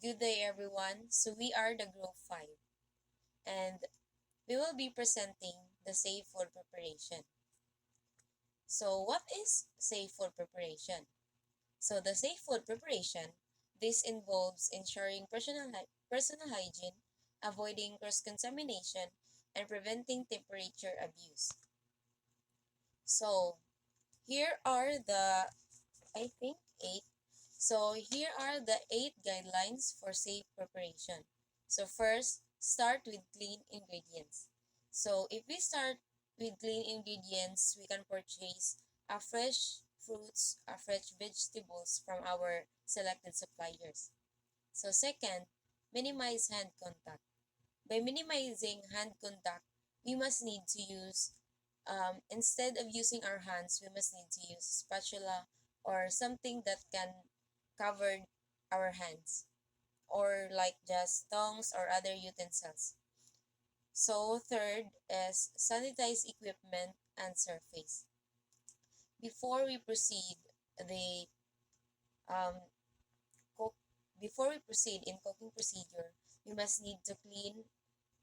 Good day, everyone. So, we are the Group 5, and we will be presenting the safe food preparation. So, what is safe food preparation? So, the safe food preparation, this involves ensuring personal hygiene, avoiding cross-contamination, and preventing temperature abuse. So, here are the, I think, eight. So, here are the 8 guidelines for safe preparation. So, first, start with clean ingredients. So, if we start with clean ingredients, we can purchase a fresh fruits, a fresh vegetables from our selected suppliers. So, second, minimize hand contact. By minimizing hand contact, we must need to use, instead of using our hands, we must need to use spatula or something that can cover our hands, or like just tongs or other utensils. So third is sanitize equipment and surface. Before we proceed the um, cook before we proceed in cooking procedure, we must need to clean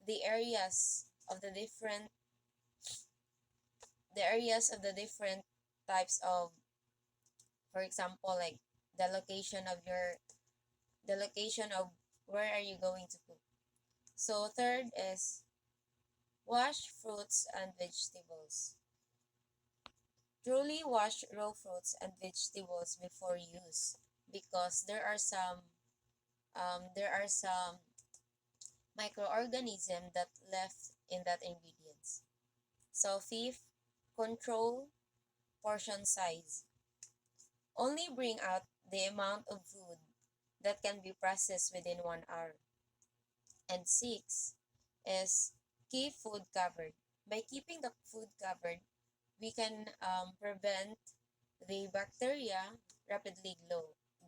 the areas of the different types of, for example, like the location of your the location of where are you going to cook. So third is wash fruits and vegetables. Truly wash raw fruits and vegetables before use, because there are some microorganisms that left in that ingredients. So fifth, control portion size. Only bring out the amount of food that can be processed within 1 hour. And six is keep food covered. By keeping the food covered, we can prevent the bacteria rapidly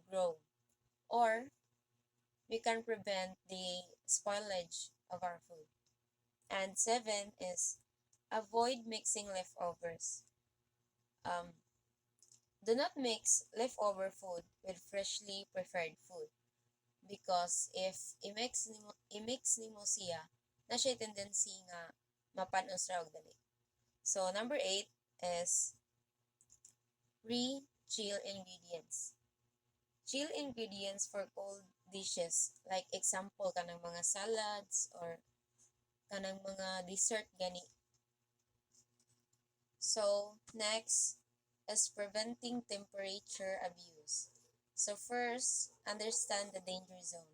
grow, or we can prevent the spoilage of our food. And seven is avoid mixing leftovers. Um, do not mix leftover food with freshly prepared food, because if i-mix nimo siya, na siya tendency nga mapanos ra og dali. So number 8 is chill ingredients. Chill ingredients for cold dishes, like example kanang mga salads or kanang mga dessert gani. So next is preventing temperature abuse. So first, understand the danger zone.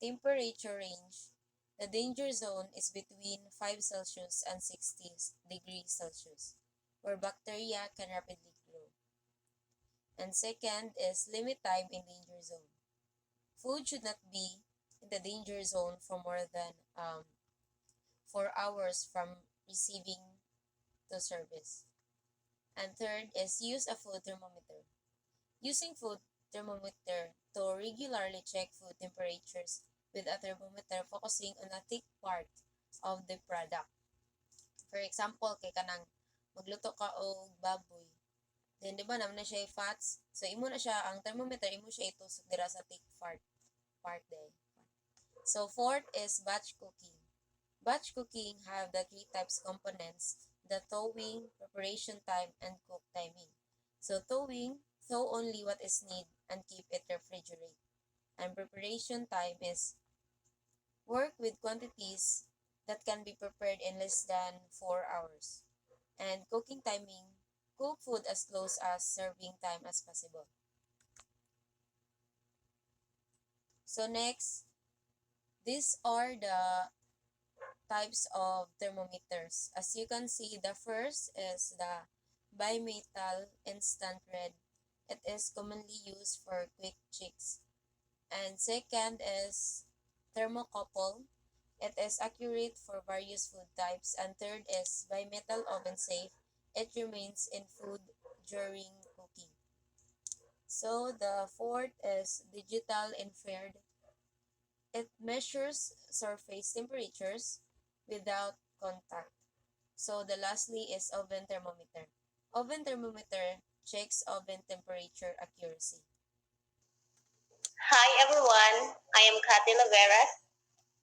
Temperature range. The danger zone is between 5 Celsius and 60 degrees Celsius, where bacteria can rapidly grow. And second is limit time in danger zone. Food should not be in the danger zone for more than 4 hours from receiving the service. And third is use a food thermometer. Using food thermometer to regularly check food temperatures with a thermometer focusing on a thick part of the product. For example, kay kanang magluto ka og baboy. Then di ba naman na siya fats? So imo na siya ang thermometer, imo siya itusok dira sa thick part day. So fourth is batch cooking. Batch cooking have the three types components: the thawing, preparation time, and cook timing. So thawing, thaw only what is needed and keep it refrigerate. And preparation time is work with quantities that can be prepared in less than 4 hours. And cooking timing, cook food as close as serving time as possible. So next, these are the types of thermometers. As you can see, the first is the bimetal instant red. It is commonly used for quick checks. And second is thermocouple. It is accurate for various food types. And third is bimetal oven safe. It remains in food during cooking. So the fourth is digital infrared. It measures surface temperatures without contact. So the lastly is oven thermometer. Oven thermometer checks oven temperature accuracy. Hi everyone. everyone. I am Cathy Laveras.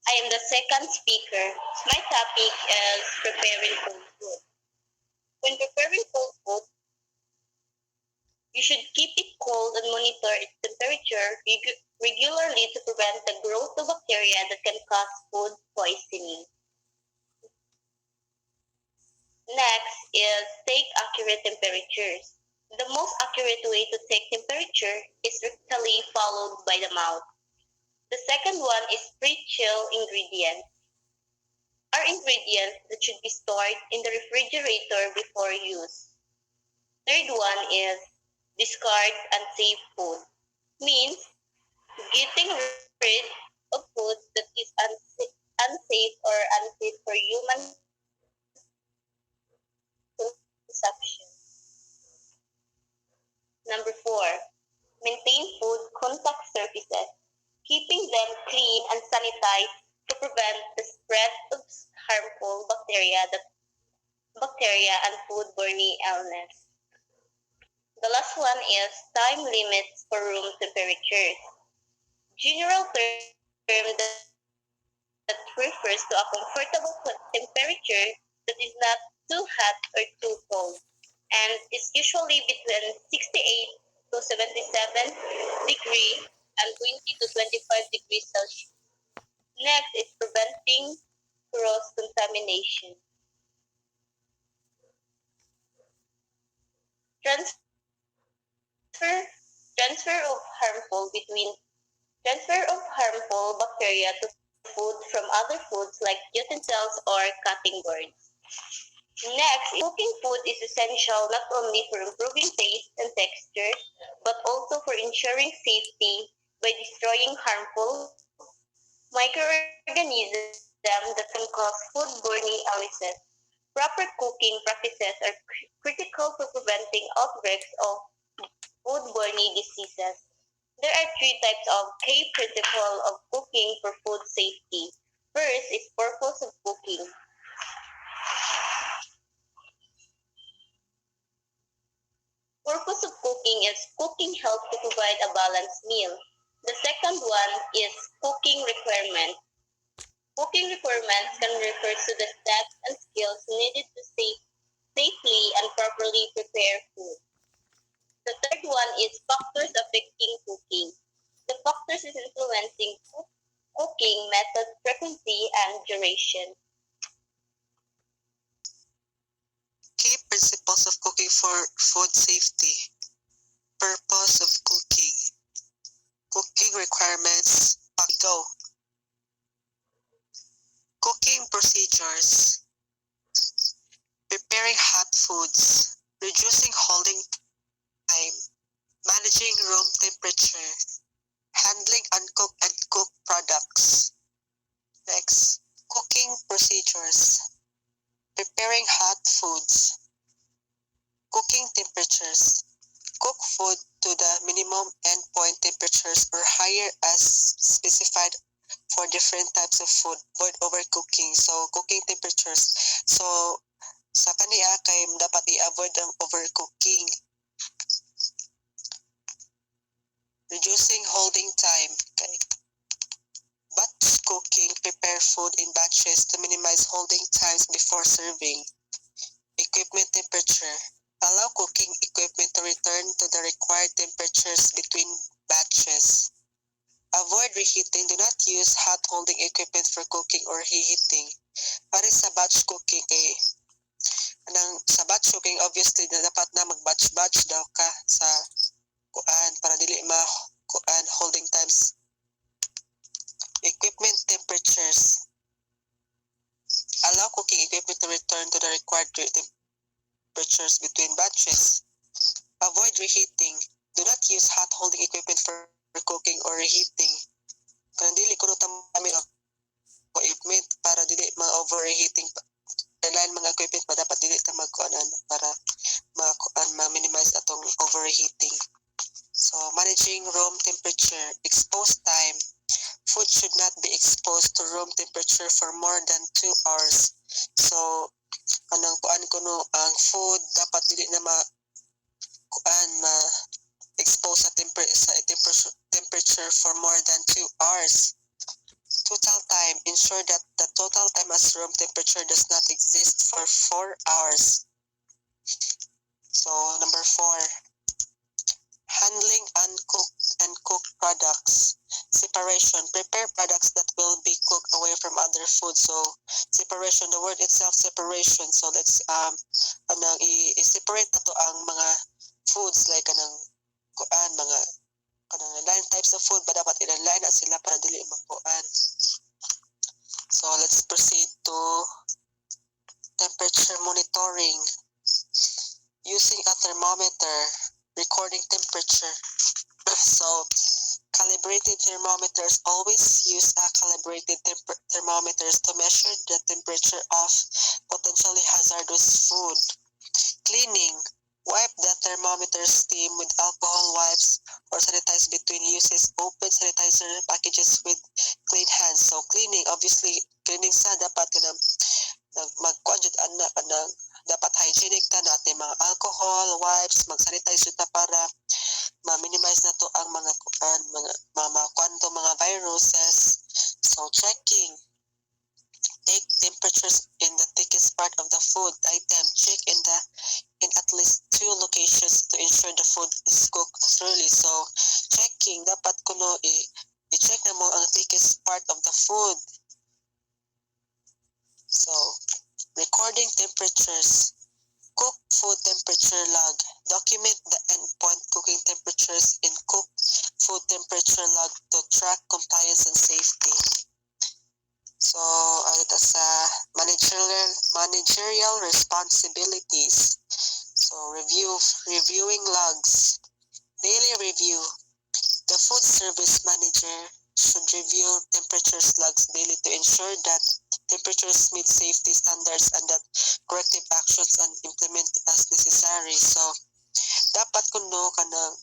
I am the second speaker. My topic is preparing cold food. When preparing cold food, you should keep it cold and monitor its temperature regularly to prevent the growth of bacteria that can cause food poisoning. Next is take accurate temperatures. The most accurate way to take temperature is rectally followed by the mouth. The second one is pre-chill ingredients. Are ingredients that should be stored in the refrigerator before use. Third one is discard unsafe food. Means getting rid of food that is unsafe or unfit for human consumption. Number 4, maintain food contact surfaces, keeping them clean and sanitized to prevent the spread of harmful bacteria and foodborne illness. The last one is time limits for room temperatures. General term that refers to a comfortable temperature that is not too hot or too cold and is usually between 68 to 77 degree and 20 to 25 degrees Celsius. Next is preventing cross contamination. Transfer transfer of harmful bacteria to food from other foods like utensils or cutting boards. Next, cooking food is essential not only for improving taste and texture, but also for ensuring safety by destroying harmful microorganisms that can cause foodborne illnesses. Proper cooking practices are critical for preventing outbreaks of foodborne diseases. There are three types of key principle of cooking for food safety. First is purpose of cooking. Purpose of cooking is cooking helps to provide a balanced meal. The second one is cooking requirement. Cooking requirements can refer to the steps and skills needed to safely and properly prepare food. The third one is factors affecting cooking. The factors is influencing cooking method, frequency, and duration. Key principles of cooking for food safety. Purpose of cooking. Cooking requirements. Go. Cooking procedures. Preparing hot foods. Reducing holding time. Managing room temperature. Handling uncooked and cooked products. Next, cooking procedures. Preparing hot foods. Cooking temperatures. Cook food to the minimum endpoint temperatures or higher as specified for different types of food. Avoid overcooking. So, cooking temperatures. So, sa kaniya kay dapat i-avoid ang overcooking. Reducing holding time. Okay. Batch cooking. Prepare food in batches to minimize holding times before serving. Equipment temperature. Allow cooking equipment to return to the required temperatures between batches. Avoid reheating. Do not use hot holding equipment for cooking or reheating. Para sa batch cooking sa batch cooking obviously dapat na mag-batch daw ka sa kuan para dili kuan holding times. Equipment temperatures. Allow cooking equipment to return to the required temperatures between batches. Avoid reheating. Do not use hot holding equipment for cooking or reheating. Kung dili ko namin equipment para dili ma-overheating. Kailangan mga equipment pa dapat dili ta magkuanan para ma-minimize atong overheating. So, managing room temperature, exposed time. Food should not be exposed to room temperature for more than 2 hours. So, ang food dapat dili na exposed sa temperature for more than 2 hours. Total time, ensure that the total time as room temperature does not exist for 4 hours. So, number 4, handling uncooked and cooked products. Separation, prepare products that will be cooked away from other food. So, separation, the word itself, separation. So, let's i-separate na to ang mga foods like mga line types of food ba dapat ilan-line na sila para dili makuan. So, let's proceed to temperature monitoring. Using a thermometer, recording temperature. So, calibrated thermometers, always use a calibrated thermometers to measure the temperature of potentially hazardous food. Cleaning, wipe the thermometer stem with alcohol wipes or sanitize between uses. Open sanitizer packages with clean hands. So, cleaning, obviously, cleaning sa dapat ka mag-conjugate dapat hygienic ta natin mga alcohol wipes, mag-sanitize ta para ma-minimize na to ang mga mga viruses. So, checking. Take temperatures in the thickest part of the food item. Check in at least 2 locations to ensure the food is cooked thoroughly. So, checking. Dapat kuno i-check na mo ang thickest part of the food. So, recording temperatures. Cook food temperature log. Document the endpoint cooking temperatures in cooked food temperature log to track compliance and safety. So, ito sa managerial responsibilities. So, reviewing logs. Daily review. The food service manager should review temperatures logs daily to ensure that temperatures meet safety standards and that corrective actions are implemented as necessary. So, dapat kuno kanang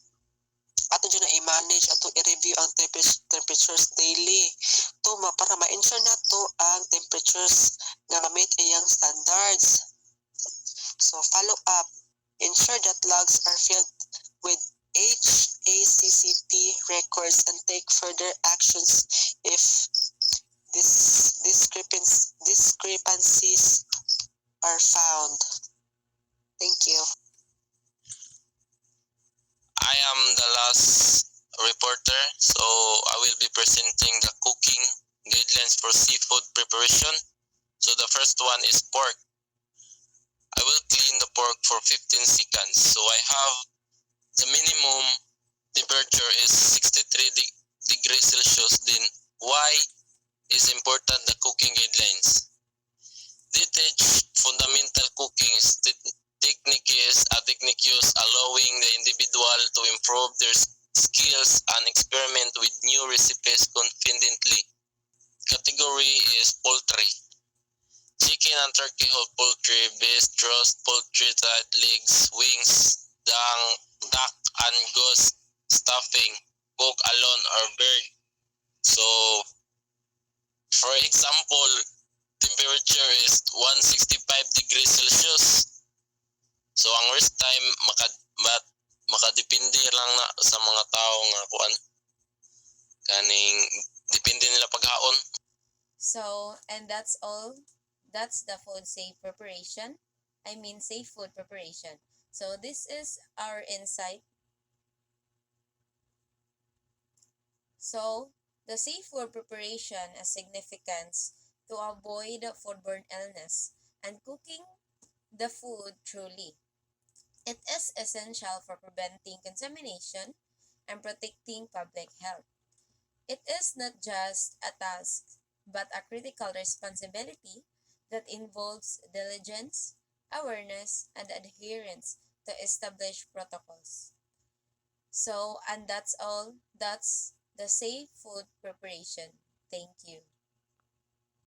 ato dyan na i-manage ato i-review ang temperatures daily para ma-ensure na to ang temperatures nga ma-meet iyang standards. So, follow up. Ensure that logs are filled with HACCP records and take further actions if discrepancies are found. Thank you. I am the last reporter, so I will be presenting the cooking guidelines for seafood preparation. So the first one is pork. I will clean the pork for 15 seconds. So I have the minimum temperature is 63 degrees Celsius. Then why is important the cooking guidelines? Detached fundamental cooking technique use allowing the individual to improve their skills and experiment with new recipes confidently. Category is poultry. Chicken and turkey whole poultry, beef, roast poultry, tight legs, wings, duck and goose stuffing, cook alone or bird. So, for example, temperature is 165 degrees Celsius. So, ang rest time, makadepende lang na sa mga tao nga kuan. Kaning, depende nila paghaon. So, and that's all. That's the food safe preparation. Safe food preparation. So, this is our insight. So, the safe food preparation has significance to avoid foodborne illness and cooking the food truly. It is essential for preventing contamination and protecting public health. It is not just a task, but a critical responsibility that involves diligence, awareness, and adherence to established protocols. So, and that's all. That's the safe food preparation. Thank you.